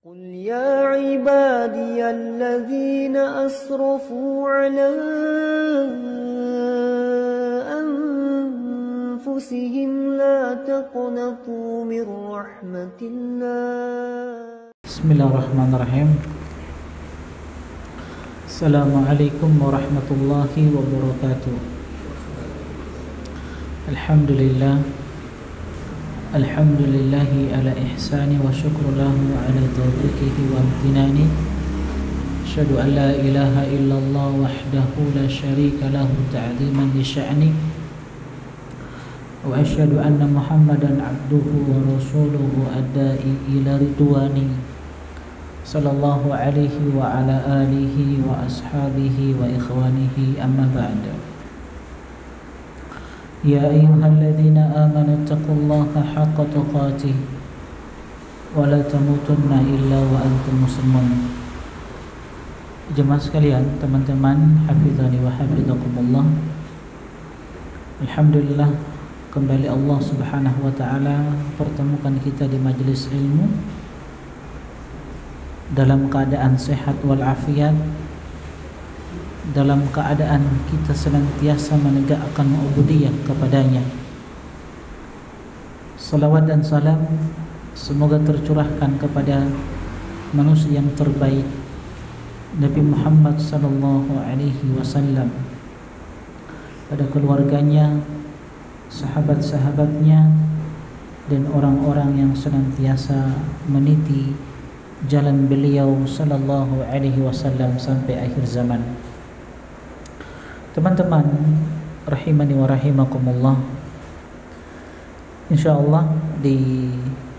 قل يا عبادي الذين أسرفوا على أنفسهم لا تقنطوا من رحمة الله. بسم الله الرحمن الرحيم. السلام عليكم ورحمة الله وبركاته. الحمد لله على إحسانه وشكر له على توفيقه وامتنانه. أشهد أن لا إله إلا الله وحده لا شريك له تعظيما لشأنه، وأشهد أن محمدا عبده ورسوله الداعي إلى رضوانه صلى الله عليه وعلى آله وأصحابه وإخوانه. أما بعد، يا أيها الذين آمنوا اتقوا الله حق تقاته ولا تموتن إلا وأنتم مسلمون. Jemaah sekalian, teman-teman, hafizani wa hafizakumullah. Alhamdulillah, kembali Allah Subhanahu wa taala pertemukan kita di majelis ilmu dalam keadaan sehat walafiat, dalam keadaan kita senantiasa menegakkan ubudiyah kepadanya. Salawat dan salam semoga tercurahkan kepada manusia yang terbaik, Nabi Muhammad sallallahu alaihi wasallam, pada keluarganya, sahabat-sahabatnya, dan orang-orang yang senantiasa meniti jalan beliau sallallahu alaihi wasallam sampai akhir zaman. Teman-teman rahimani wa rahimakumullah, insyaallah di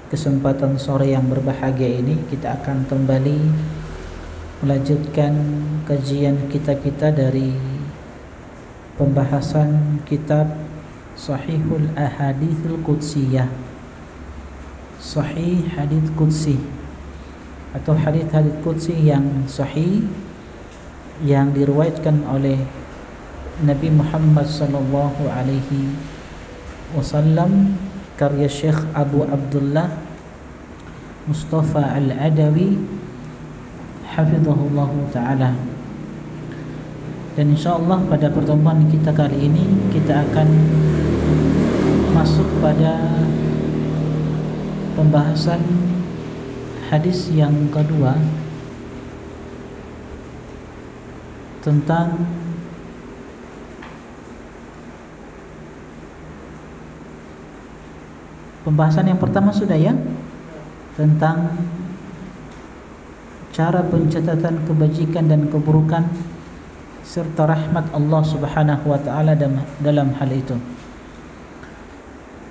kesempatan sore yang berbahagia ini kita akan kembali melanjutkan kajian kita dari pembahasan kitab Sahihul Ahadithul Qudsiyah, Sahih Hadits Qudsi atau hadits-hadits qudsi yang sahih yang diriwayatkan oleh Nabi Muhammad sallallahu alaihi wasallam, karya Syekh Abu Abdullah Mustafa Al-Adawi hafizahullah ta'ala. Dan insyaallah pada pertemuan kita kali ini kita akan masuk pada pembahasan hadis yang kedua tentang pembahasan yang pertama sudah ya, tentang cara pencatatan kebajikan dan keburukan serta rahmat Allah Subhanahu wa taala dalam hal itu.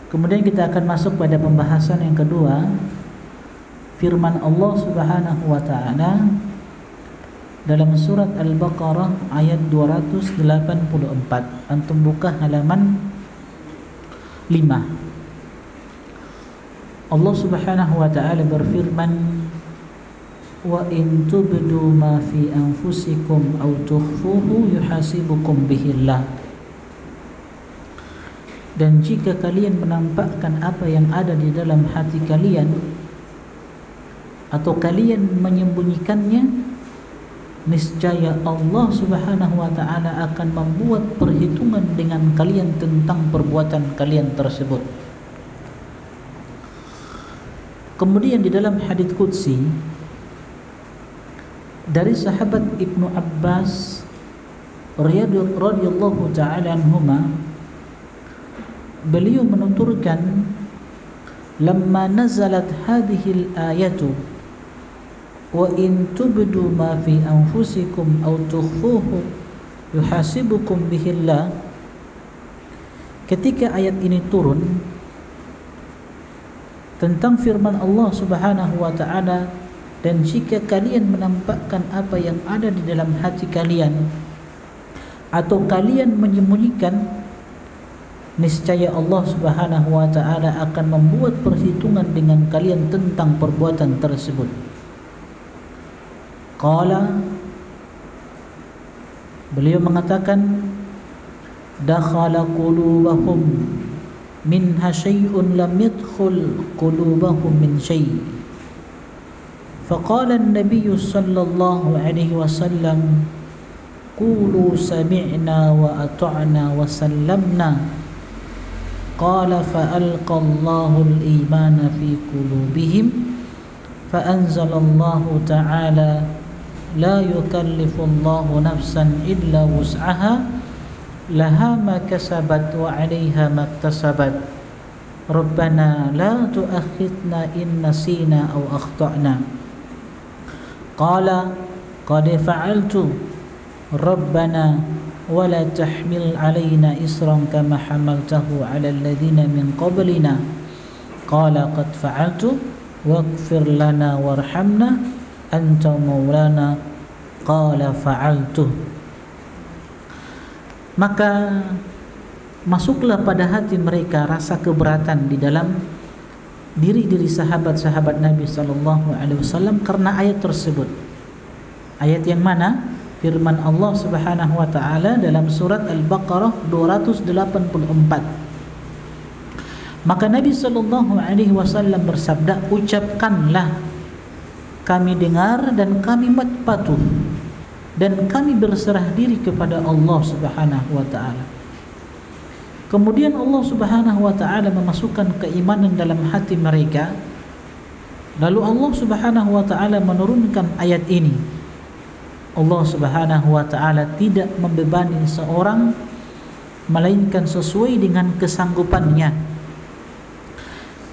Kemudian kita akan masuk pada pembahasan yang kedua, firman Allah Subhanahu wa taala dalam surat Al-Baqarah ayat 284. Antum buka halaman 5. Allah Subhanahu wa taala berfirman, wa in tubdu ma fi anfusikum aw tukhfuhu yuhasibukum bihillah. Dan jika kalian menampakkan apa yang ada di dalam hati kalian atau kalian menyembunyikannya, niscaya Allah Subhanahu wa taala akan membuat perhitungan dengan kalian tentang perbuatan kalian tersebut. Kemudian di dalam hadits qudsi dari sahabat Ibnu Abbas radhiyallahu ta'ala anhuma, beliau menuturkan, lamma nazalat hadhil ayatu wa in tubdu ma fi anfusikum aw tukhfuhu yuhasibukum bihillah, ketika ayat ini turun tentang firman Allah Subhanahu wa taala, dan jika kalian menampakkan apa yang ada di dalam hati kalian atau kalian menyembunyikan, niscaya Allah Subhanahu wa taala akan membuat perhitungan dengan kalian tentang perbuatan tersebut. Qala, beliau mengatakan, dakhala qulubahum minha syai'un lam yadkhul qulubahum min syai'. Faqala an-nabiy sallallahu alaihi wasallam qulu sami'na wa ata'na wa sallamna. Qala fa'alqa Allahu al-imana fi qulubihim fa'anzalallahu ta'ala la yukallifu Allahu nafsan illa wus'aha laha ma kasabat wa 'alayha ma iktasabat Rabbana la tu'akhidna in nasina aw akhta'na. Qala qad fa'altu Rabbana wa la tahmil 'alaina isran kama hamaltahu 'ala alladhina min qablina. Qala qad fa'altu waghfir lana warhamna anta maulana. Qala fa'altu. Maka masuklah pada hati mereka rasa keberatan di dalam diri-diri sahabat-sahabat Nabi sallallahu alaihi wasallam karena ayat tersebut. Ayat yang mana? Firman Allah Subhanahu wa taala dalam surat Al-Baqarah 284. Maka Nabi sallallahu alaihi wasallam bersabda, ucapkanlah, kami dengar dan kami patuh dan kami berserah diri kepada Allah Subhanahu wa taala. Kemudian Allah Subhanahu wa taala memasukkan keimanan dalam hati mereka. Lalu Allah Subhanahu wa taala menurunkan ayat ini. Allah Subhanahu wa taala tidak membebani seorang melainkan sesuai dengan kesanggupannya.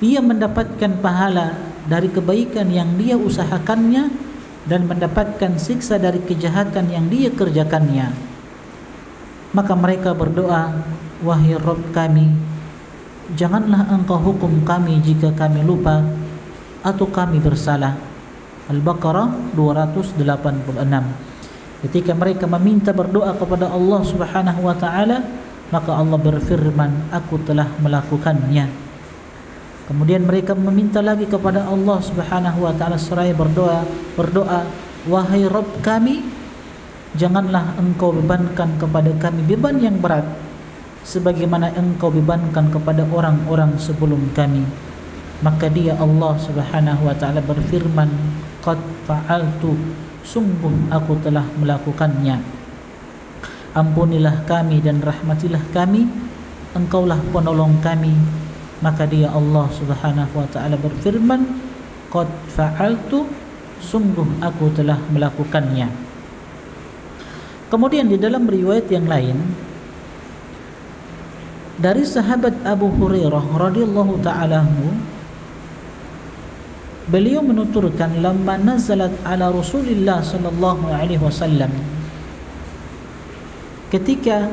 Ia mendapatkan pahala dari kebaikan yang dia usahakannya dan mendapatkan siksa dari kejahatan yang dia kerjakannya. Maka mereka berdoa, wahai Rabb kami, janganlah engkau hukum kami jika kami lupa atau kami bersalah. Al-Baqarah 286. Ketika mereka meminta berdoa kepada Allah Subhanahu wa taala, maka Allah berfirman, aku telah melakukannya. Kemudian mereka meminta lagi kepada Allah Subhanahu wa taala seraya berdoa, wahai Rabb kami, janganlah engkau bebankan kepada kami beban yang berat sebagaimana engkau bebankan kepada orang-orang sebelum kami. Maka dia Allah Subhanahu wa taala berfirman, qad fa'altu, sungguh aku telah melakukannya. Ampunilah kami dan rahmatilah kami, engkaulah penolong kami. Maka dia Allah Subhanahu wa taala berfirman, qad fa'altu, sungguh aku telah melakukannya. Kemudian di dalam riwayat yang lain dari sahabat Abu Hurairah radhiyallahu ta'ala anhu, beliau menuturkan, lamma nazalat ala Rasulillah sallallahu alaihi wasallam, ketika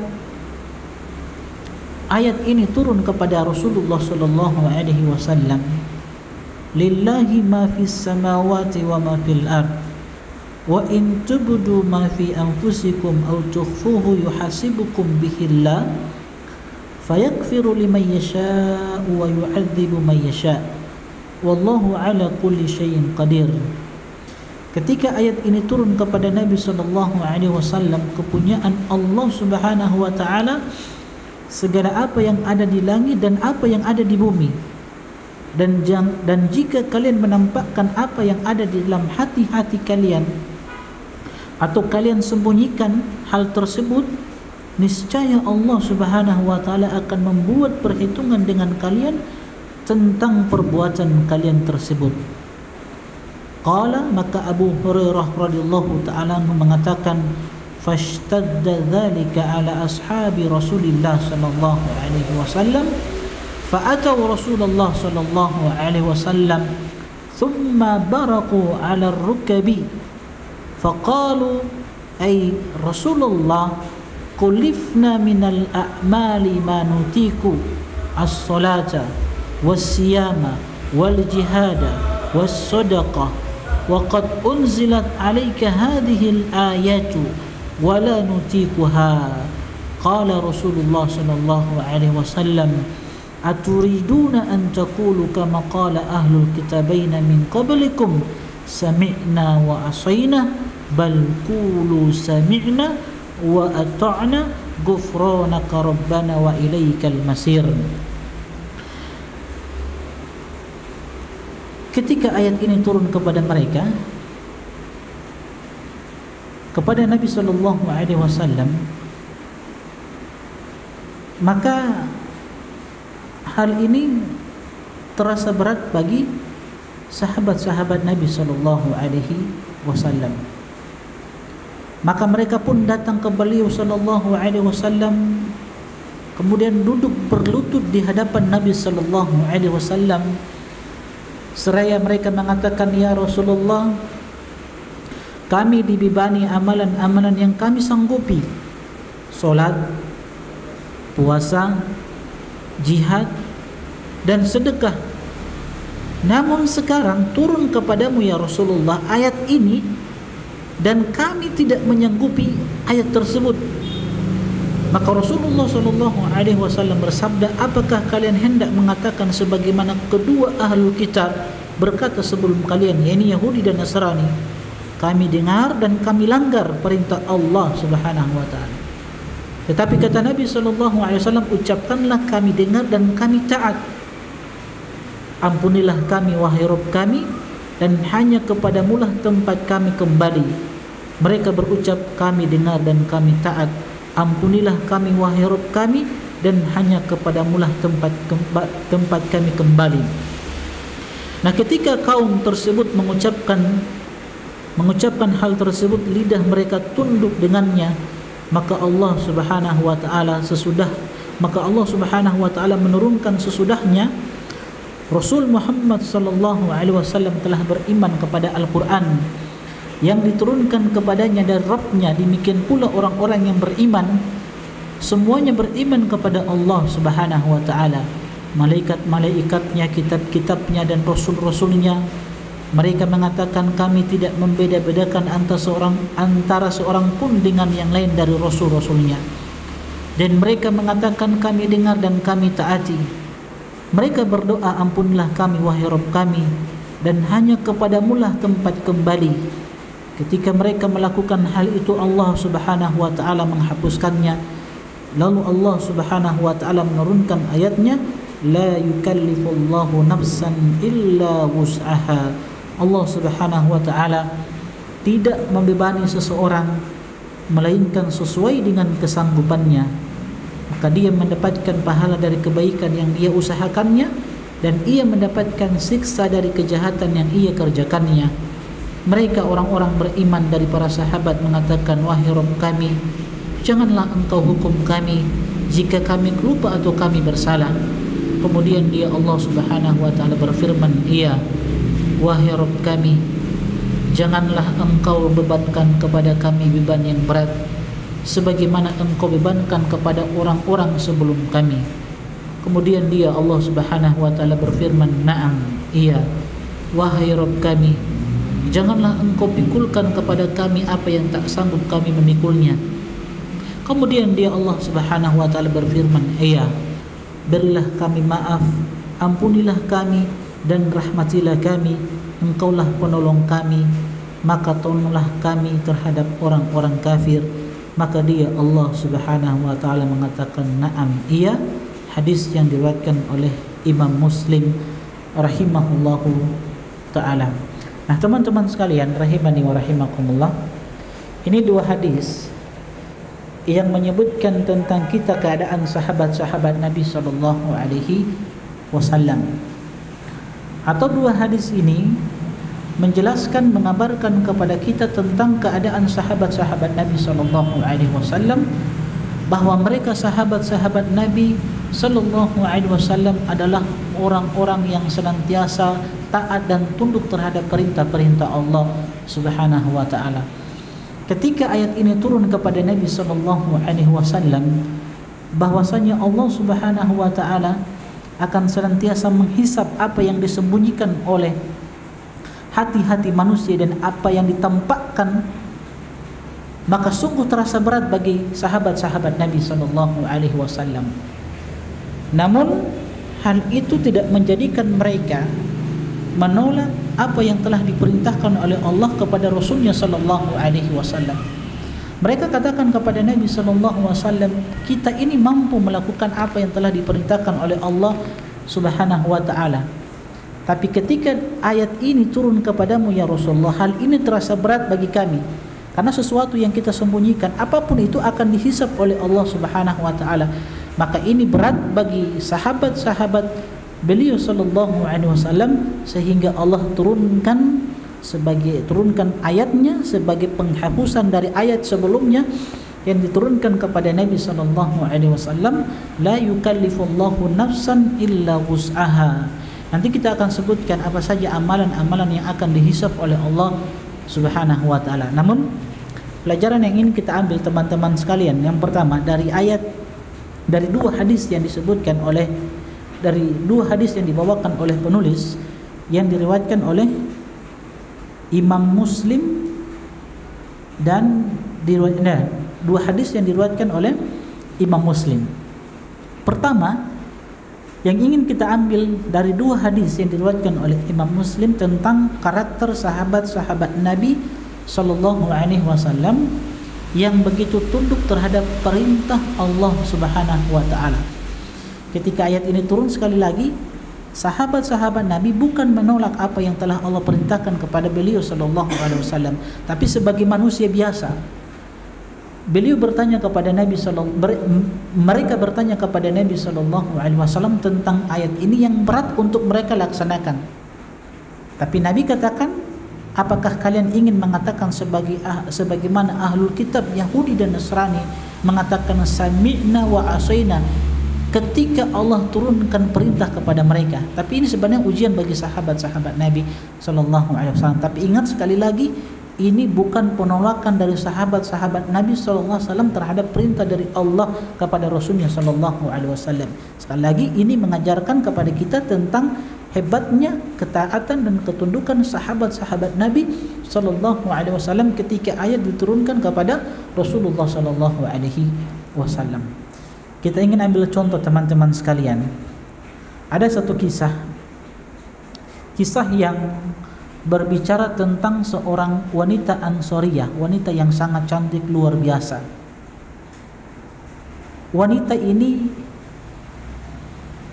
ayat ini turun kepada Rasulullah sallallahu alaihi wasallam, lillahi ma fis samawati wa ma fil ard wa in tubdu ma fi anfusikum aw tukhfuhu yuhasibukum bihillah fayaghfiru liman yasha'u wa yu'adzibu man yasha' wallahu ala kulli syai'in qadir. Ketika ayat ini turun kepada Nabi sallallahu alaihi wasallam, kepunyaan Allah Subhanahu wa taala segala apa yang ada di langit dan apa yang ada di bumi, dan jika kalian menampakkan apa yang ada di dalam hati-hati kalian atau kalian sembunyikan hal tersebut, niscaya Allah Subhanahu wa taala akan membuat perhitungan dengan kalian tentang perbuatan kalian tersebut. Qala, maka Abu Hurairah radhiyallahu ta'ala mengatakan, fashtadda dhalika ala ashabi Rasulillah sallallahu alaihi wasallam fa'ataw Rasulullah sallallahu alaihi wasallam thumma baraqu ala ar-rukabi faqalu ay Rasulullah kulifna minal a'mali ma nutiku as-salata was-siyama wal-jihada was-sadaqah wa qad unzilat 'alaika hadhihi al-ayatu wa la nutikuha. Qala Rasulullah sallallahu alaihi wasallam, aturiduna an taqulu kama qala ahlul kitabaina min qablikum sami'na wa asayna bal qulu sami'na wa ata'na ghufranaka rabbana wa ilaikal masir. ketika ayat ini turun kepada mereka, kepada Nabi sallallahu alaihi wasallam, maka hal ini terasa berat bagi sahabat-sahabat Nabi sallallahu alaihi wasallam. Maka mereka pun datang ke beliau sallallahu alaihi wasallam, kemudian duduk berlutut di hadapan Nabi sallallahu alaihi wasallam, seraya mereka mengatakan, "Ya Rasulullah, kami dibebani amalan-amalan yang kami sanggupi, solat, puasa, jihad, dan sedekah. Namun sekarang turun kepadamu ya Rasulullah ayat ini, dan kami tidak menyanggupi ayat tersebut." Maka Rasulullah SAW bersabda, "Apakah kalian hendak mengatakan sebagaimana kedua ahlul kitab berkata sebelum kalian, yakni Yahudi dan Nasrani, kami dengar dan kami langgar perintah Allah Subhanahu wa taala. Tetapi kata Nabi SAW, ucapkanlah kami dengar dan kami taat. Ampunilah kami wahai Rabb kami, dan hanya kepadamulah tempat kami kembali." Mereka berucap, "Kami dengar dan kami taat. Ampunilah kami wahai Rabb kami, dan hanya kepadamulah tempat kami kembali." Nah, ketika kaum tersebut mengucapkan hal tersebut, lidah mereka tunduk dengannya, maka Allah Subhanahu wa taala menurunkan sesudahnya Rasul Muhammad sallallahu alaihi wasallam telah beriman kepada Al-Qur'an yang diturunkan kepadanya dari Rabb-nya. Demikian pula orang-orang yang beriman semuanya beriman kepada Allah Subhanahu wa taala, malaikat-malaikatnya, kitab-kitabnya, dan rasul-rasulnya. Mereka mengatakan, kami tidak membeda-bedakan antara seorang pun dengan yang lain dari rasul-rasulnya. Dan mereka mengatakan, kami dengar dan kami taati. Mereka berdoa, ampunilah kami wahai Rabb kami, dan hanya kepadamulah tempat kembali. Ketika mereka melakukan hal itu, Allah Subhanahu wa taala menghapuskannya. Lalu Allah Subhanahu wa taala menurunkan ayatnya, la yukallifullahu nafsan illa wus'aha. Allah Subhanahu wa taala tidak membebani seseorang melainkan sesuai dengan kesanggupannya. Maka dia mendapatkan pahala dari kebaikan yang dia usahakannya, dan ia mendapatkan siksa dari kejahatan yang ia kerjakannya. Mereka orang-orang beriman dari para sahabat mengatakan, wahai Rabb kami, janganlah engkau hukum kami jika kami lupa atau kami bersalah. Kemudian dia Allah Subhanahu wa taala berfirman, iya, wahai Rabb kami, janganlah engkau bebankan kepada kami beban yang berat sebagaimana engkau bebankan kepada orang-orang sebelum kami. Kemudian dia Allah Subhanahu wa taala berfirman, na'am, iya, wahai Rabb kami, janganlah engkau pikulkan kepada kami apa yang tak sanggup kami memikulnya. Kemudian dia Allah Subhanahu wa taala berfirman, iya, berilah kami maaf, ampunilah kami, dan rahmatilah kami, engkaulah penolong kami, maka tolonglah kami terhadap orang-orang kafir. Maka dia Allah Subhanahu wa taala mengatakan, na'am, iya. Hadis yang diriwayatkan oleh Imam Muslim rahimahullahu taala. Nah, teman-teman sekalian rahimani wa rahimakumullah, ini dua hadis yang menyebutkan tentang kita keadaan sahabat-sahabat Nabi sallallahu alaihi wasallam. Atau dua hadis ini menjelaskan, mengabarkan kepada kita tentang keadaan sahabat-sahabat Nabi sallallahu alaihi wasallam, bahwa mereka sahabat-sahabat Nabi sallallahu alaihi wasallam adalah orang-orang yang senantiasa taat dan tunduk terhadap perintah-perintah Allah Subhanahu wa taala. Ketika ayat ini turun kepada Nabi sallallahu alaihi wasallam, bahwasanya Allah Subhanahu wa taala akan senantiasa menghisap apa yang disembunyikan oleh hati-hati manusia dan apa yang ditampakkan, maka sungguh terasa berat bagi sahabat-sahabat Nabi sallallahu alaihi wasallam. Namun hal itu tidak menjadikan mereka menolak apa yang telah diperintahkan oleh Allah kepada Rasulnya sallallahu alaihi wasallam. Mereka katakan kepada Nabi sallallahu alaihi wasallam, kita ini mampu melakukan apa yang telah diperintahkan oleh Allah Subhanahu wa taala. Tapi ketika ayat ini turun kepadamu ya Rasulullah, hal ini terasa berat bagi kami. Karena sesuatu yang kita sembunyikan, apapun itu akan dihisab oleh Allah Subhanahu wa taala. Maka ini berat bagi sahabat-sahabat beliau sallallahu alaihi wasallam, sehingga Allah turunkan ayatnya sebagai penghapusan dari ayat sebelumnya yang diturunkan kepada Nabi sallallahu alaihi wasallam, la yukallifullahu nafsan illa wus'aha. Nanti kita akan sebutkan apa saja amalan-amalan yang akan dihisab oleh Allah Subhanahu wa taala. Namun pelajaran yang ingin kita ambil teman-teman sekalian, yang pertama dari dua hadis yang dibawakan oleh penulis, yang diriwayatkan oleh Imam Muslim, dan dua hadis yang diriwayatkan oleh Imam Muslim. Pertama, yang ingin kita ambil dari dua hadis yang diriwayatkan oleh Imam Muslim tentang karakter sahabat-sahabat Nabi sallallahu alaihi wasallam yang begitu tunduk terhadap perintah Allah Subhanahu wa taala. Ketika ayat ini turun, sekali lagi sahabat-sahabat Nabi bukan menolak apa yang telah Allah perintahkan kepada beliau sallallahu alaihi wasallam, tapi sebagai manusia biasa beliau bertanya kepada Nabi mereka bertanya kepada Nabi sallallahu alaihi wasallam tentang ayat ini yang berat untuk mereka laksanakan. Tapi Nabi katakan, apakah kalian ingin mengatakan sebagaimana ahlul kitab Yahudi dan Nasrani mengatakan sami'na wa asaina ketika Allah turunkan perintah kepada mereka? Tapi ini sebenarnya ujian bagi sahabat-sahabat Nabi sallallahu alaihi wasallam. Tapi ingat sekali lagi, ini bukan penolakan dari sahabat-sahabat Nabi sallallahu alaihi wasallam terhadap perintah dari Allah kepada Rasulnya sallallahu alaihi wasallam. Sekali lagi, ini mengajarkan kepada kita tentang hebatnya ketaatan dan ketundukan sahabat-sahabat Nabi sallallahu alaihi wasallam ketika ayat diturunkan kepada Rasulullah sallallahu alaihi wasallam. Kita ingin ambil contoh teman-teman sekalian. Ada satu kisah yang berbicara tentang seorang wanita Ansoriyah, wanita yang sangat cantik luar biasa. Wanita ini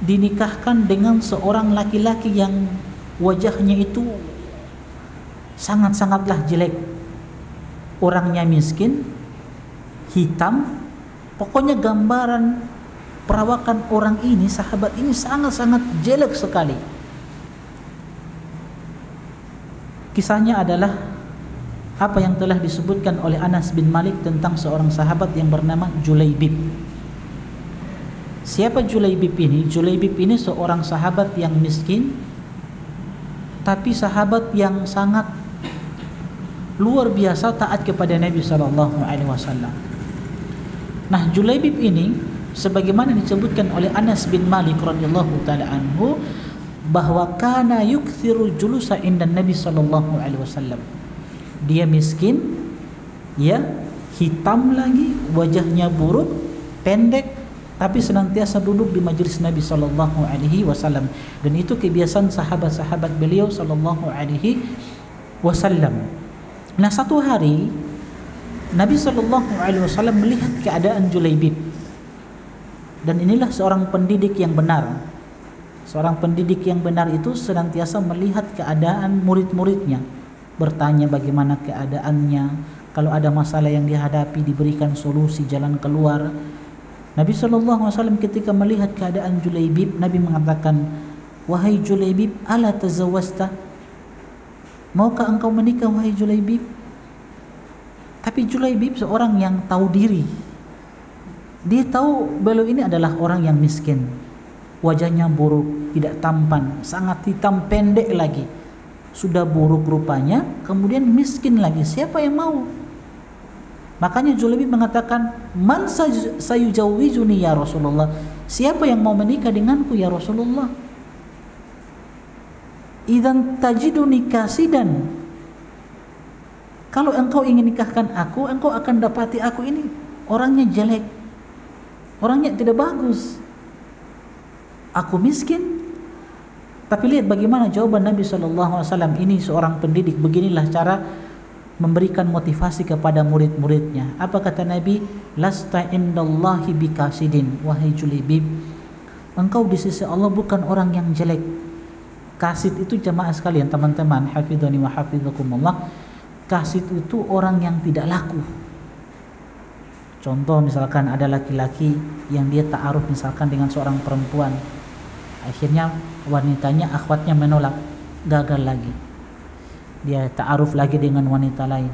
dinikahkan dengan seorang laki-laki yang wajahnya itu sangat-sangatlah jelek. Orangnya miskin, hitam, pokoknya gambaran perawakan orang ini, sahabat ini sangat-sangat jelek sekali. Kisahnya adalah apa yang telah disebutkan oleh Anas bin Malik tentang seorang sahabat yang bernama Julaibib. Siapa Julaibib ini? Julaibib ini seorang sahabat yang miskin, tapi sahabat yang sangat luar biasa taat kepada Nabi sallallahu alaihi wasallam. Nah, Julaibib ini sebagaimana disebutkan oleh Anas bin Malik radhiyallahu taala anhu, bahwa kana yukthiru julusa indan Nabi sallallahu alaihi wasallam. Dia miskin, ya, hitam lagi, wajahnya buruk, pendek, tapi senantiasa duduk di majelis Nabi sallallahu alaihi wasallam, dan itu kebiasaan sahabat-sahabat beliau sallallahu alaihi wasallam. Nah, satu hari Nabi sallallahu alaihi wasallam melihat keadaan Julaibib, dan inilah seorang pendidik yang benar. Seorang pendidik yang benar itu senantiasa melihat keadaan murid-muridnya, bertanya bagaimana keadaannya, kalau ada masalah yang dihadapi diberikan solusi jalan keluar. Nabi SAW ketika melihat keadaan Julaibib, Nabi mengatakan, wahai Julaibib, ala tazawwajta? Maukah engkau menikah wahai Julaibib? Tapi Julaibib seorang yang tahu diri. Dia tahu beliau ini adalah orang yang miskin, wajahnya buruk, tidak tampan, sangat hitam, pendek lagi, sudah buruk rupanya, kemudian miskin lagi. Siapa yang mau? Makanya Julaibib mengatakan, man sayujawwijuni ya Rasulullah? Siapa yang mau menikah denganku ya Rasulullah? Idzan tajiduni kasidan. Kalau engkau ingin nikahkan aku, engkau akan dapati aku ini orangnya jelek, orangnya tidak bagus, aku miskin. Tapi lihat bagaimana jawaban Nabi SAW. Ini seorang pendidik, beginilah cara memberikan motivasi kepada murid-muridnya. Apa kata Nabi? Lasta indallahi bikasidin, wahai Julaibib, engkau di sisi Allah bukan orang yang jelek. Qasid itu jamaah sekalian, teman-teman, hafidhani wa hafidhakumullah. Qasid itu orang yang tidak laku. Contoh misalkan ada laki-laki yang dia ta'aruf misalkan dengan seorang perempuan. Akhirnya wanitanya, akhwatnya menolak, gagal lagi. Dia ta'aruf lagi dengan wanita lain,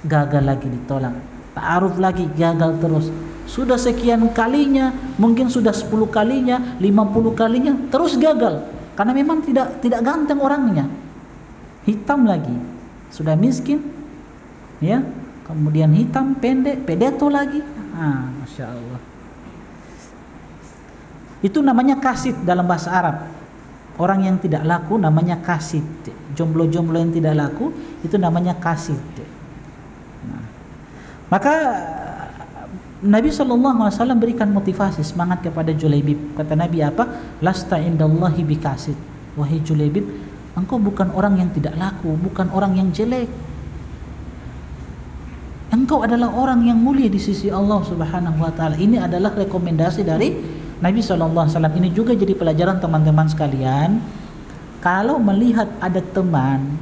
gagal lagi, ditolak. Ta'aruf lagi, gagal terus. Sudah sekian kalinya, mungkin sudah 10 kalinya, 50 kalinya, terus gagal. Karena memang tidak ganteng orangnya. Hitam lagi. Sudah miskin, ya. Kemudian hitam, pendek, pedeto lagi. Masya Allah. Itu namanya qasid dalam bahasa Arab. Orang yang tidak laku namanya qasid. Jomblo-jomblo yang tidak laku itu namanya qasid. Maka Nabi SAW berikan motivasi, semangat kepada Julaibib. Kata Nabi apa? Lasta indallahi bikasid. Wahai Julaibib, engkau bukan orang yang tidak laku, bukan orang yang jelek. Engkau adalah orang yang mulia di sisi Allah Subhanahu wa taala. Ini adalah rekomendasi dari Nabi SAW. Ini juga jadi pelajaran teman-teman sekalian. Kalau melihat ada teman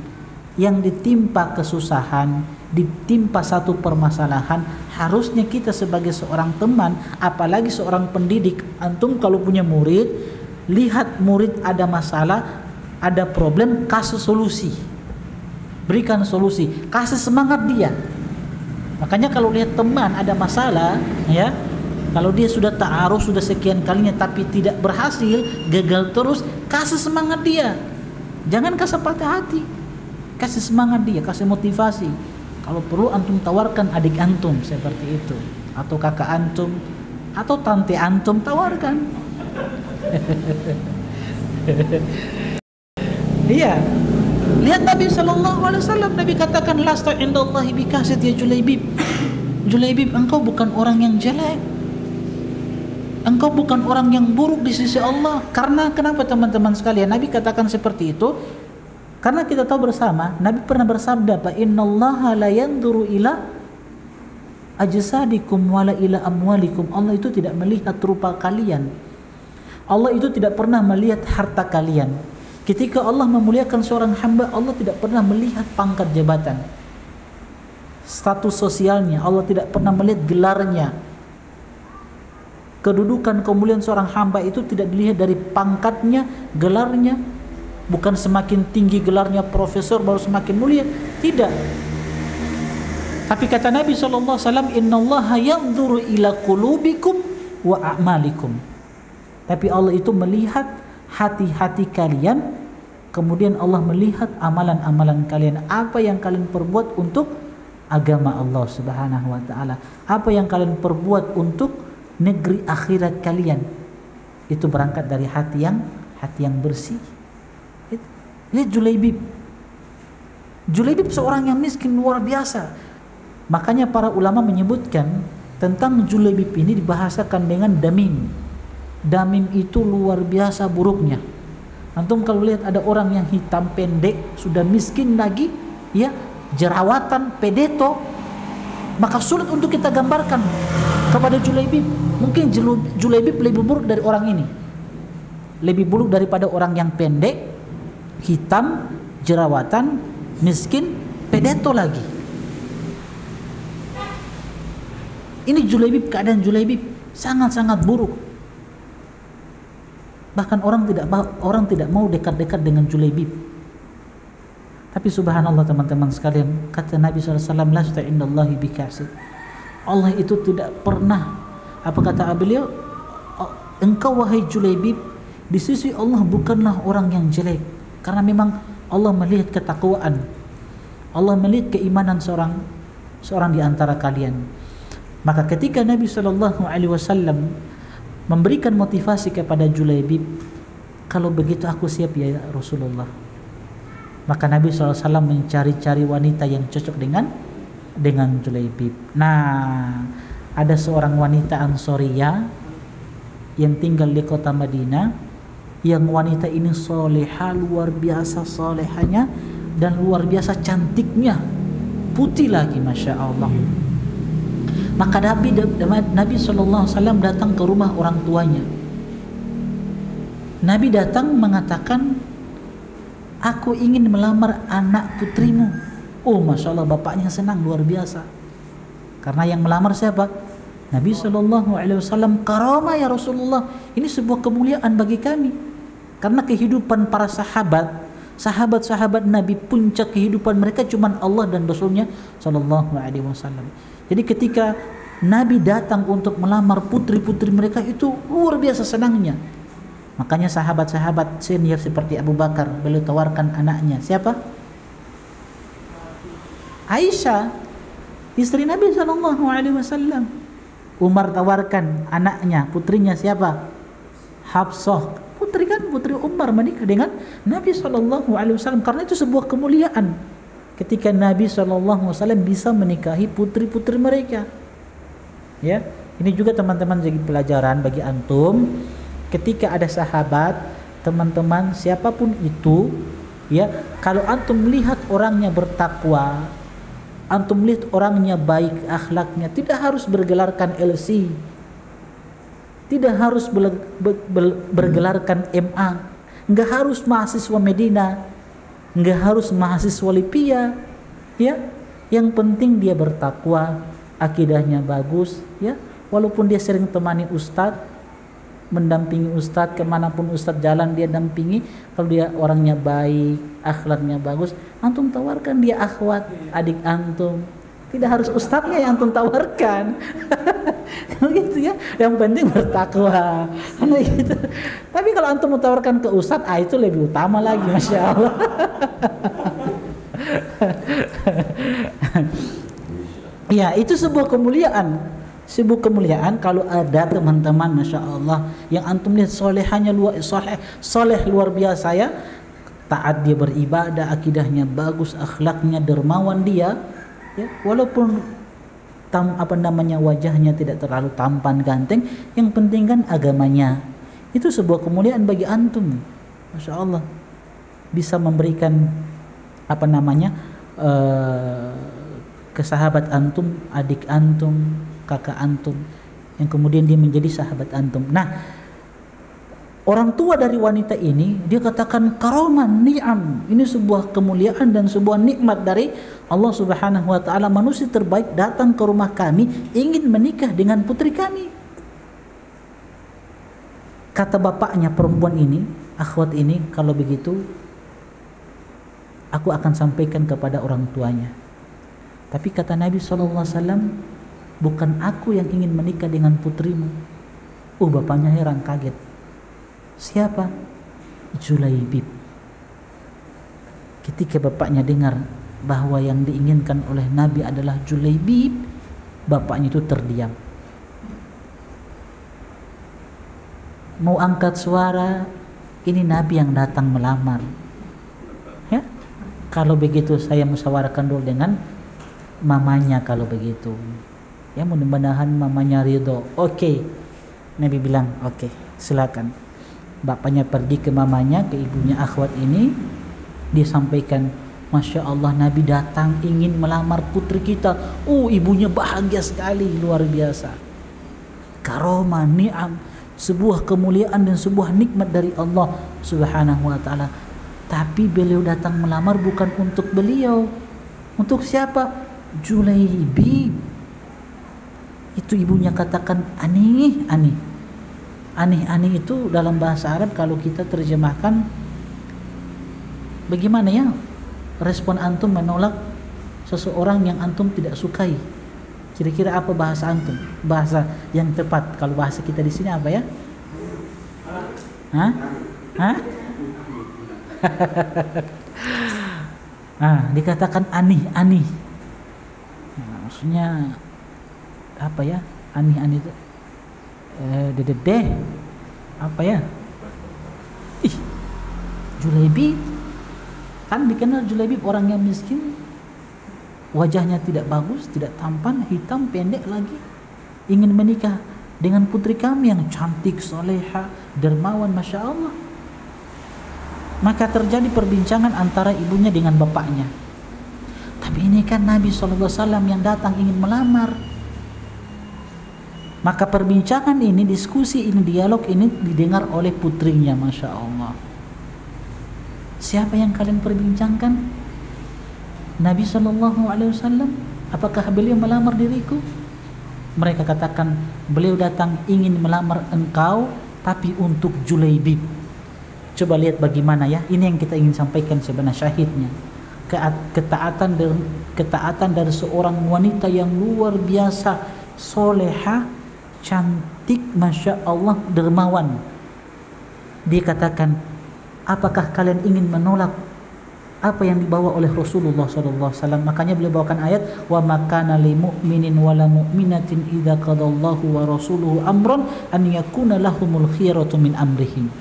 yang ditimpa kesusahan, ditimpa satu permasalahan, harusnya kita sebagai seorang teman, apalagi seorang pendidik, antum kalau punya murid, lihat murid ada masalah, ada problem, kasih solusi, berikan solusi, kasih semangat dia. Makanya kalau lihat teman ada masalah, ya, kalau dia sudah ta'aruf sudah sekian kalinya tapi tidak berhasil, gagal terus, kasih semangat dia. Jangan kasih patah hati, kasih semangat dia, kasih motivasi. Kalau perlu antum tawarkan adik antum seperti itu, atau kakak antum, atau tante antum, tawarkan. Iya. Lihat Nabi SAW, Nabi katakan lasta indallahi bikasid ya Julaibib. Julaibib, engkau bukan orang yang jelek, engkau bukan orang yang buruk di sisi Allah. Karena kenapa teman-teman sekalian Nabi katakan seperti itu? Karena kita tahu bersama, Nabi pernah bersabda, "Fa innallaha la yanzuru ila ajsadikum wala ila amwalikum." Allah itu tidak melihat rupa kalian. Allah itu tidak pernah melihat harta kalian. Ketika Allah memuliakan seorang hamba, Allah tidak pernah melihat pangkat jabatan, status sosialnya. Allah tidak pernah melihat gelarnya. Kedudukan kemuliaan seorang hamba itu tidak dilihat dari pangkatnya, gelarnya. Bukan semakin tinggi gelarnya profesor baru semakin mulia, tidak. Tapi kata Nabi SAW, innallaha yanzuru ila qulubikum wa a'malikum. Tapi Allah itu melihat hati-hati kalian, kemudian Allah melihat amalan-amalan kalian. Apa yang kalian perbuat untuk agama Allah Subhanahu wa taala, apa yang kalian perbuat untuk negeri akhirat kalian. Itu berangkat dari hati yang bersih. Lihat Julaibib. Julaibib seorang yang miskin luar biasa. Makanya para ulama menyebutkan tentang Julaibib ini dibahasakan dengan damim. Damim itu luar biasa buruknya. Antum kalau lihat ada orang yang hitam pendek, sudah miskin lagi, ya, jerawatan, pedeto, maka sulit untuk kita gambarkan kepada Julaibib. Mungkin Julaibib lebih buruk dari orang ini, lebih buruk daripada orang yang pendek, hitam, jerawatan, miskin, pedeto lagi. Ini Julaibib, keadaan Julaibib sangat-sangat buruk. Bahkan orang tidak mau dekat-dekat dengan Julaibib. Tapi subhanallah teman-teman sekalian, kata Nabi SAW, lasta indallahi bikasid. Allah itu tidak pernah, apa kata beliau, engkau wahai Julaibib, di sisi Allah bukanlah orang yang jelek. Karena memang Allah melihat ketakwaan, Allah melihat keimanan seorang di antara kalian. Maka ketika Nabi SAW memberikan motivasi kepada Julaibib, kalau begitu aku siap ya Rasulullah. Maka Nabi SAW mencari-cari wanita yang cocok dengan Julaibib. Nah, ada seorang wanita Ansoriyah yang tinggal di kota Madinah, yang wanita ini soleha, luar biasa solehanya, dan luar biasa cantiknya, putih lagi, Masya Allah. Maka Nabi SAW datang ke rumah orang tuanya. Nabi datang mengatakan, aku ingin melamar anak putrimu. Oh, Masya Allah, bapaknya senang luar biasa. Karena yang melamar siapa? Nabi SAW. Karamah ya Rasulullah, ini sebuah kemuliaan bagi kami. Karena kehidupan para sahabat-sahabat Nabi, puncak kehidupan mereka cuma Allah dan Rasulnya SAW. Jadi ketika Nabi datang untuk melamar putri-putri mereka, itu luar biasa senangnya. Makanya sahabat-sahabat senior seperti Abu Bakar, beliau tawarkan anaknya. Siapa? Aisyah, istri Nabi SAW. Umar tawarkan anaknya, putrinya siapa? Hafsah, putri Umar menikah dengan Nabi SAW. Karena itu sebuah kemuliaan ketika Nabi SAW bisa menikahi putri-putri mereka. Ya, ini juga teman-teman jadi pelajaran bagi antum. Ketika ada sahabat, teman-teman siapapun itu, ya, kalau antum melihat orangnya bertakwa, antum lihat orangnya baik akhlaknya, tidak harus bergelarkan LC, tidak harus bergelarkan MA, nggak harus mahasiswa Medina, nggak harus mahasiswa Lipia, ya. Yang penting dia bertakwa, akidahnya bagus, ya. Walaupun dia sering temani ustadz, mendampingi ustadz kemanapun ustadz jalan dia dampingi, kalau dia orangnya baik, akhlaknya bagus, antum tawarkan dia akhwat, adik antum. Tidak harus ustadznya yang antum tawarkan. Gitu ya. Yang penting bertakwa. Gitu. Tapi kalau antum tawarkan ke ustadz, itu lebih utama lagi, Masya Allah. Ya, itu sebuah kemuliaan. Sebuah kemuliaan kalau ada teman-teman, Masya Allah, yang antum lihat solehannya soleh luar biasa, ya, taat dia beribadah, akidahnya bagus, akhlaknya dermawan dia, ya, walaupun wajahnya tidak terlalu tampan ganteng, yang penting kan agamanya. Itu sebuah kemuliaan bagi antum, Masya Allah, bisa memberikan ke sahabat antum, adik antum, kakak antum, yang kemudian dia menjadi sahabat antum. Nah, orang tua dari wanita ini, dia katakan karaman ni'am, ini sebuah kemuliaan dan sebuah nikmat dari Allah Subhanahu wa taala. Manusia terbaik datang ke rumah kami ingin menikah dengan putri kami. Kata bapaknya perempuan ini, akhwat ini, kalau begitu aku akan sampaikan kepada orang tuanya. Tapi kata Nabi SAW, bukan aku yang ingin menikah dengan putrimu. Bapaknya heran, kaget. Siapa? Julaibib. Ketika bapaknya dengar bahwa yang diinginkan oleh Nabi adalah Julaibib, bapaknya itu terdiam. Mau angkat suara, ini Nabi yang datang melamar. Ya? Kalau begitu saya musyawarahkan dulu dengan mamanya kalau begitu. Ya, mudah-mudahan mamanya ridho. Oke. Nabi bilang, oke, silakan. Bapaknya pergi ke mamanya, ke ibunya akhwat ini. Dia sampaikan, Masya Allah, Nabi datang ingin melamar putri kita. Ibunya bahagia sekali, luar biasa. Karomah, ni'am, sebuah kemuliaan dan sebuah nikmat dari Allah Subhanahu wa taala. Tapi beliau datang melamar bukan untuk beliau. Untuk siapa? Julaibib. Itu ibunya katakan aneh. Aneh itu dalam bahasa Arab kalau kita terjemahkan, bagaimana ya respon antum menolak seseorang yang antum tidak sukai? Kira-kira apa bahasa antum? Bahasa yang tepat kalau bahasa kita di sini apa ya? Dikatakan aneh. Maksudnya apa ya? Aneh itu apa ya? Julaibib kan dikenal, Julaibib orang yang miskin, wajahnya tidak bagus, tidak tampan, hitam, pendek lagi, ingin menikah dengan putri kami yang cantik, soleha, dermawan, Masya Allah. Maka terjadi perbincangan antara ibunya dengan bapaknya. Tapi ini kan Nabi SAW yang datang ingin melamar. Maka perbincangan ini, diskusi ini, dialog ini didengar oleh putrinya, Masya Allah. Siapa yang kalian perbincangkan? Nabi SAW. Apakah beliau melamar diriku? Mereka katakan, beliau datang ingin melamar engkau, tapi untuk Julaibib. Coba lihat bagaimana ya. Ini yang kita ingin sampaikan sebenarnya syahidnya. Ketaatan dari seorang wanita yang luar biasa, soleha, cantik, masya Allah, dermawan. Dia katakan, apakah kalian ingin menolak apa yang dibawa oleh Rasulullah SAW? Makanya beliau bawakan ayat, wa makana li mu'minin wala mu'minatin idza qadallahu wa rasuluhu amran an yakuna lahumul khiyaratu min amrihim.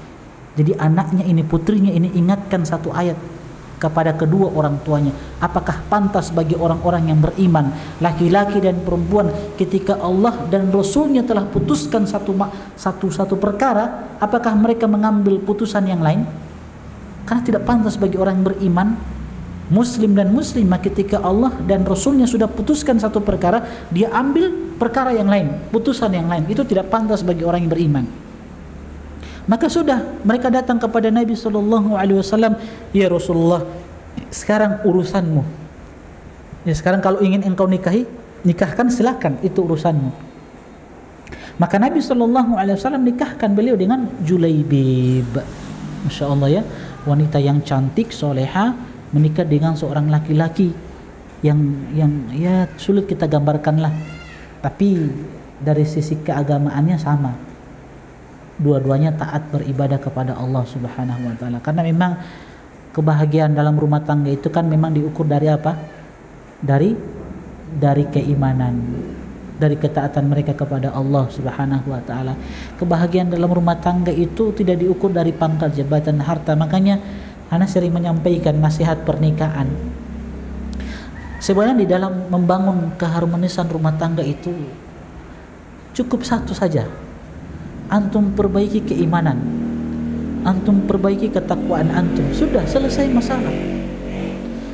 Jadi anaknya ini, putrinya ini ingatkan satu ayat kepada kedua orang tuanya. Apakah pantas bagi orang-orang yang beriman, laki-laki dan perempuan, ketika Allah dan Rasulnya telah putuskan satu perkara, apakah mereka mengambil putusan yang lain? Karena tidak pantas bagi orang yang beriman, muslim dan muslimah, ketika Allah dan Rasulnya sudah putuskan satu perkara, dia ambil perkara yang lain, putusan yang lain. Itu tidak pantas bagi orang yang beriman. Maka sudah mereka datang kepada Nabi SAW, ya Rasulullah, sekarang urusanmu. Ya, sekarang kalau ingin engkau nikahkan silakan, itu urusanmu. Maka Nabi SAW nikahkan beliau dengan Julaibib. Masya Allah ya, wanita yang cantik, soleha, menikah dengan seorang laki-laki yang ya sulit kita gambarkan lah. Tapi dari sisi keagamaannya sama. Dua-duanya taat beribadah kepada Allah Subhanahu wa taala. Karena memang kebahagiaan dalam rumah tangga itu kan memang diukur dari apa? Dari keimanan, dari ketaatan mereka kepada Allah Subhanahu wa taala. Kebahagiaan dalam rumah tangga itu tidak diukur dari pangkat, jabatan, harta. Makanya ana sering menyampaikan nasihat pernikahan. Sebenarnya di dalam membangun keharmonisan rumah tangga itu cukup satu saja. Antum perbaiki keimanan, antum perbaiki ketakwaan antum, sudah selesai masalah.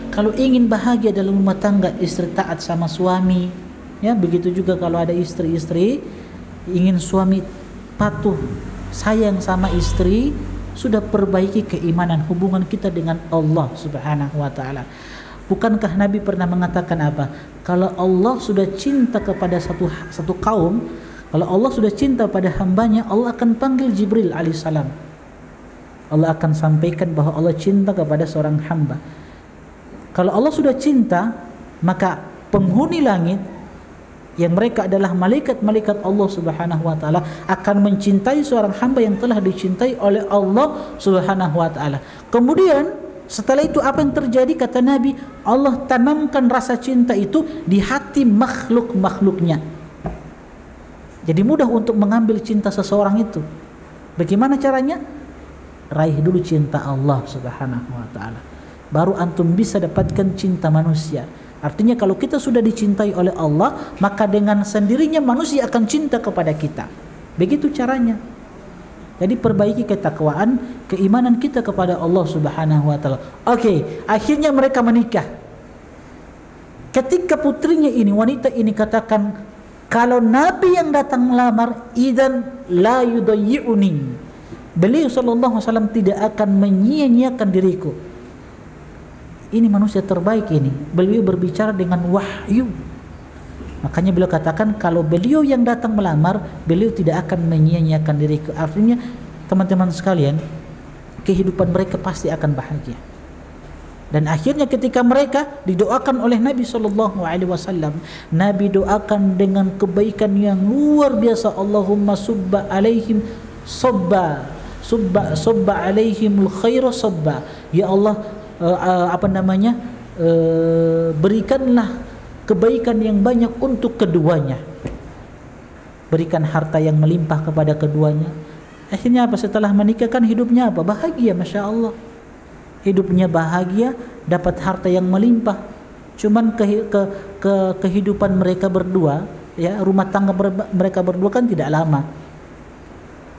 Kalau ingin bahagia dalam rumah tangga, istri taat sama suami, ya begitu juga kalau ada istri-istri ingin suami patuh, sayang sama istri, sudah perbaiki keimanan, hubungan kita dengan Allah Subhanahu wa taala. Bukankah Nabi pernah mengatakan apa? Kalau Allah sudah cinta kepada satu kaum, kalau Allah sudah cinta pada hambanya, Allah akan panggil Jibril alaihissalam. Allah akan sampaikan bahwa Allah cinta kepada seorang hamba. Kalau Allah sudah cinta, maka penghuni langit yang mereka adalah malaikat-malaikat Allah Subhanahu wa taala akan mencintai seorang hamba yang telah dicintai oleh Allah Subhanahu wa taala. Kemudian setelah itu apa yang terjadi? Kata Nabi, Allah tanamkan rasa cinta itu di hati makhluk-makhluknya. Jadi mudah untuk mengambil cinta seseorang itu. Bagaimana caranya? Raih dulu cinta Allah Subhanahu wa taala. Baru antum bisa dapatkan cinta manusia. Artinya kalau kita sudah dicintai oleh Allah, maka dengan sendirinya manusia akan cinta kepada kita. Begitu caranya. Jadi perbaiki ketakwaan, keimanan kita kepada Allah Subhanahu wa taala. Oke, akhirnya mereka menikah. Ketika putrinya ini, wanita ini katakan, kalau Nabi yang datang melamar, idzan la yudayyi'uni. Beliau sallallahu alaihi wasallam tidak akan menyia-nyiakan diriku. Ini manusia terbaik ini. Beliau berbicara dengan wahyu. Makanya beliau katakan kalau beliau yang datang melamar, beliau tidak akan menyia-nyiakan diriku. Artinya teman-teman sekalian, kehidupan mereka pasti akan bahagia. Dan akhirnya ketika mereka didoakan oleh Nabi SAW, Nabi doakan dengan kebaikan yang luar biasa. Allahumma subba alaihim subba alaihimul khaira subba. Ya Allah, berikanlah kebaikan yang banyak untuk keduanya. Berikan harta yang melimpah kepada keduanya. Akhirnya apa? Setelah menikah kan hidupnya apa? Bahagia, Masya Allah. Hidupnya bahagia, dapat harta yang melimpah. Cuman kehidupan mereka berdua, ya, rumah tangga mereka berdua kan tidak lama.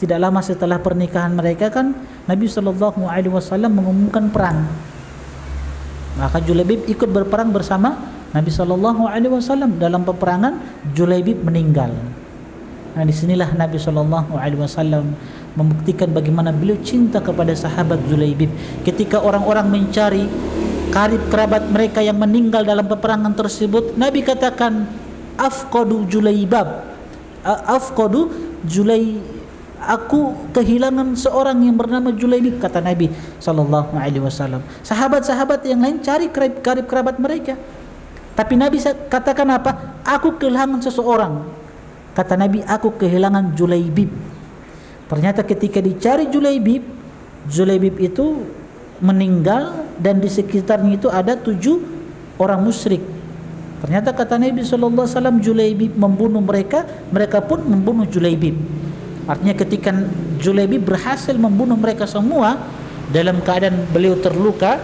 Tidak lama setelah pernikahan mereka kan Nabi SAW mengumumkan perang. Maka Julaibib ikut berperang bersama Nabi SAW. Dalam peperangan Julaibib meninggal. Nah, disinilah Nabi SAW membuktikan bagaimana beliau cinta kepada sahabat Julaibib. Ketika orang-orang mencari karib kerabat mereka yang meninggal dalam peperangan tersebut, Nabi katakan, afqadu Julaibab, afqadu Julai, aku kehilangan seorang yang bernama Julaibib, kata Nabi sallallahu alaihi wasallam. Sahabat-sahabat yang lain cari karib kerabat mereka, tapi Nabi katakan apa? Aku kehilangan seseorang. Kata Nabi, aku kehilangan Julaibib. Ternyata ketika dicari Julaibib itu meninggal, dan di sekitarnya itu ada 7 orang musyrik. Ternyata kata Nabi SAW, Julaibib membunuh mereka, mereka pun membunuh Julaibib. Artinya ketika Julaibib berhasil membunuh mereka semua dalam keadaan beliau terluka,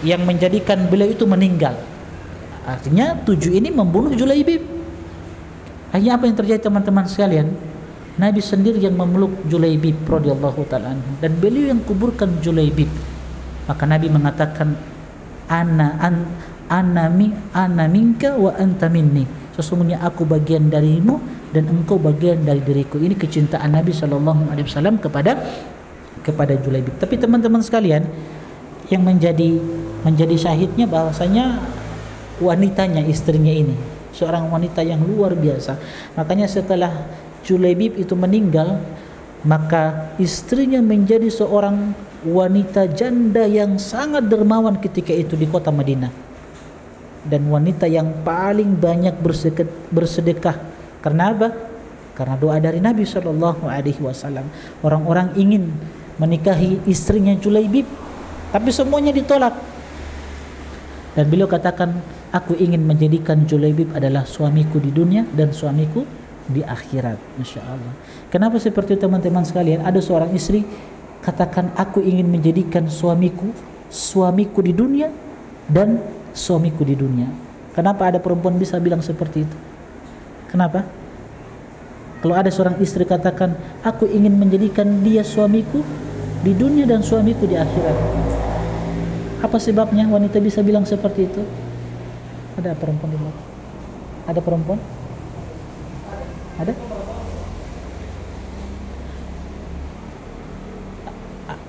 yang menjadikan beliau itu meninggal. Artinya 7 ini membunuh Julaibib. Akhirnya apa yang terjadi teman-teman sekalian? Nabi sendiri yang memeluk Julaibib radhiyallahu ta'ala anhu, dan beliau yang kuburkan Julaibib. Maka Nabi mengatakan, ana minka wa anta minni. Sesungguhnya aku bagian darimu dan engkau bagian dari diriku. Ini kecintaan Nabi sallallahu alaihi wasallam kepada Julaibib. Tapi teman-teman sekalian, yang menjadi syahidnya bahwasanya wanitanya, istrinya ini seorang wanita yang luar biasa. Makanya setelah Julaibib itu meninggal, maka istrinya menjadi seorang wanita janda yang sangat dermawan ketika itu di kota Madinah, dan wanita yang paling banyak bersedekah. Karena apa? Karena doa dari Nabi sallallahu alaihi wasallam. Orang-orang ingin menikahi istrinya Julaibib, tapi semuanya ditolak. Dan beliau katakan, aku ingin menjadikan Julaibib adalah suamiku di dunia dan suamiku di akhirat. Masya Allah. Kenapa seperti itu teman-teman sekalian? Ada seorang istri katakan, aku ingin menjadikan suamiku di dunia dan suamiku di dunia. Kenapa ada perempuan bisa bilang seperti itu? Kenapa? Kalau ada seorang istri katakan, aku ingin menjadikan dia suamiku di dunia dan suamiku di akhirat. Apa sebabnya wanita bisa bilang seperti itu? Ada perempuan di belakang? Ada perempuan? Ada?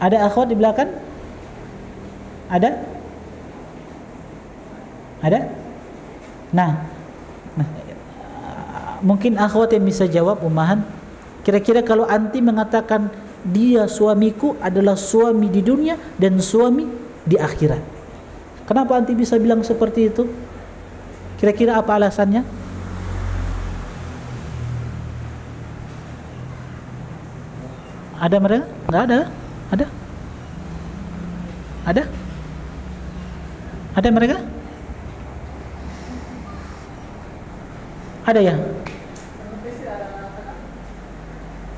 Ada akhwat di belakang? Ada? Ada? Nah, mungkin akhwat yang bisa jawab, Umahan. Kira-kira kalau anti mengatakan dia suamiku adalah suami di dunia dan suami di akhirat, kenapa anti bisa bilang seperti itu? Kira-kira apa alasannya? Ada mereka? Enggak ada? Ada? Ada? Ada mereka? Ada ya?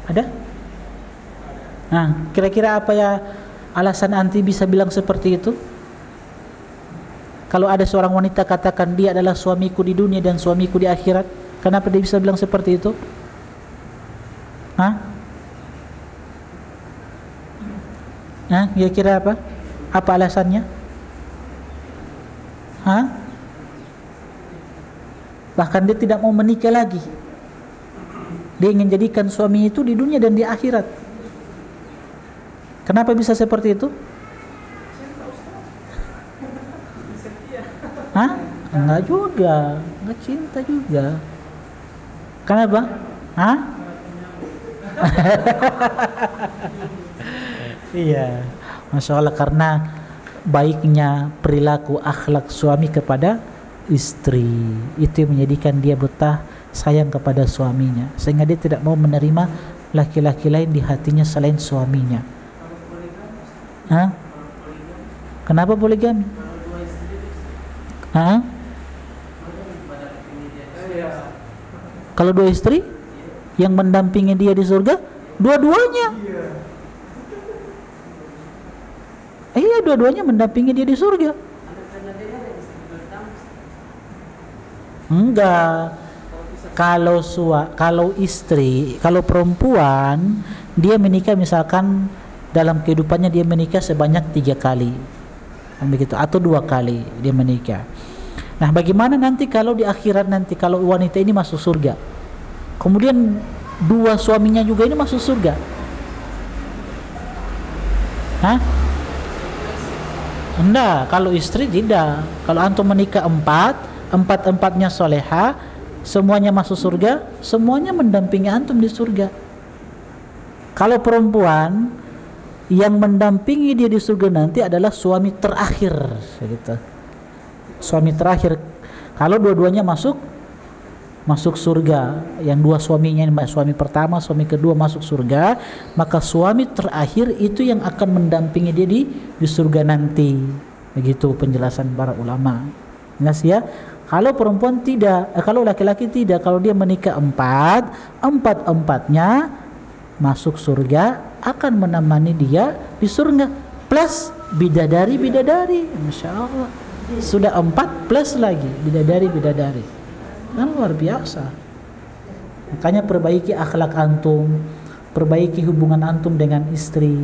Ada? Nah, kira-kira apa ya alasan anti bisa bilang seperti itu? Kalau ada seorang wanita katakan dia adalah suamiku di dunia dan suamiku di akhirat, kenapa dia bisa bilang seperti itu? Hah? Nah, kira-kira apa? Apa alasannya? Hah? Bahkan dia tidak mau menikah lagi. Dia ingin jadikan suami itu di dunia dan di akhirat. Kenapa bisa seperti itu? Hah? Enggak juga, enggak cinta juga. Kenapa? Hah? Iya, Masya Allah, karena baiknya perilaku akhlak suami kepada istri, itu yang menjadikan dia betah sayang kepada suaminya, sehingga dia tidak mau menerima laki-laki lain di hatinya selain suaminya. Hah? Kenapa poligami? Hah? Kalau 2 istri yang mendampingi dia di surga, dua-duanya. Iya, dua-duanya mendampingi dia di surga. Enggak. Kalau istri, kalau perempuan dia menikah, misalkan dalam kehidupannya dia menikah sebanyak 3 kali, begitu, atau 2 kali dia menikah. Nah, bagaimana nanti kalau di akhirat nanti, kalau wanita ini masuk surga, kemudian 2 suaminya juga ini masuk surga, Hah? Enggak, kalau istri tidak. Kalau antum menikah empat-empatnya soleha, semuanya masuk surga, semuanya mendampingi antum di surga. Kalau perempuan, yang mendampingi dia di surga nanti adalah suami terakhir, gitu. Suami terakhir. Kalau dua-duanya masuk surga, yang dua suaminya, suami pertama, suami kedua masuk surga, maka suami terakhir itu yang akan mendampingi dia di surga nanti. Begitu penjelasan para ulama. Jelas ya? Kalau perempuan tidak, kalau laki-laki tidak, kalau dia menikah empat-empatnya masuk surga, akan menemani dia di surga plus bidadari, Masya Allah. Sudah 4 plus lagi bidadari. Kan luar biasa. Makanya perbaiki akhlak antum, perbaiki hubungan antum dengan istri.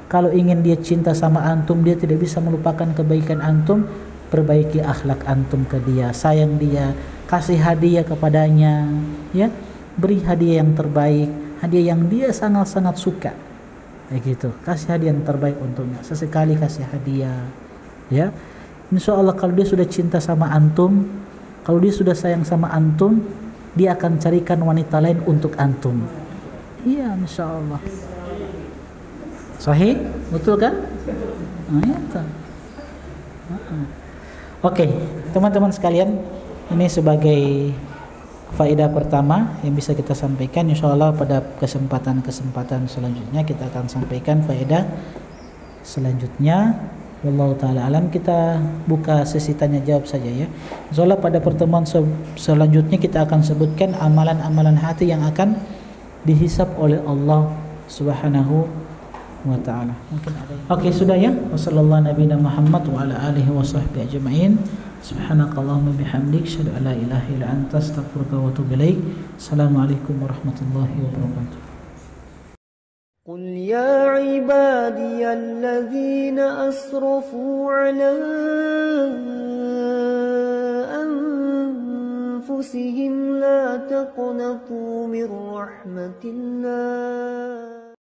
Kalau ingin dia cinta sama antum, dia tidak bisa melupakan kebaikan antum, perbaiki akhlak antum ke dia, sayang dia, kasih hadiah kepadanya, ya, beri hadiah yang terbaik, hadiah yang dia sangat-sangat suka, gitu. Kasih hadiah yang terbaik untuknya, sesekali kasih hadiah, ya. Insya Allah kalau dia sudah cinta sama antum, kalau dia sudah sayang sama antum, dia akan carikan wanita lain untuk antum. Iya, insya Allah. Sahih? Betul kan? Nah, ya, Oke, teman-teman sekalian, ini sebagai faedah pertama yang bisa kita sampaikan. Insya Allah pada kesempatan selanjutnya kita akan sampaikan faedah selanjutnya. Wallahu ta'ala alam. Kita buka sesi tanya jawab saja ya. Insyaallah pada pertemuan selanjutnya kita akan sebutkan amalan-amalan hati yang akan dihisab oleh Allah Subhanahu wa ta'ala. Oke, sudah ya. Wassallallahu nabiyana Muhammad wa ala alihi wa sahbihi ajma'in. Subhanakallahumma bihamdik, asyhadu an la ilaha illa anta, astaghfiruka wa atubu ilaik. Assalamualaikum warahmatullahi wabarakatuh. قل يا عبادي الذين أسرفوا على أنفسهم لا تقنطوا من رحمة الله